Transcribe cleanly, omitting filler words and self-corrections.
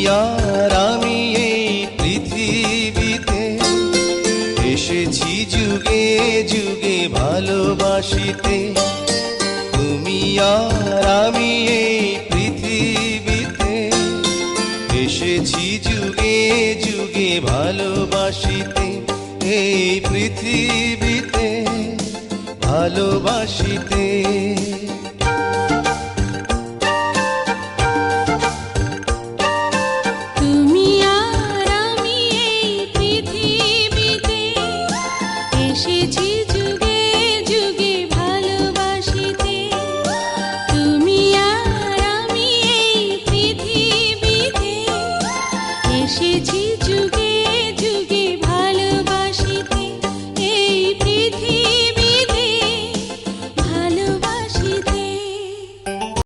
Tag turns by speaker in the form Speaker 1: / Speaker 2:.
Speaker 1: আর আমি এই পৃথিবীতে এসেছি যুগে যুগে ভালোবাসিতে। তুমি আর আমি এই পৃথিবীতে এসেছি যুগে যুগে ভালোবাসিতে। এই পৃথিবীতে ভালোবাসিতে।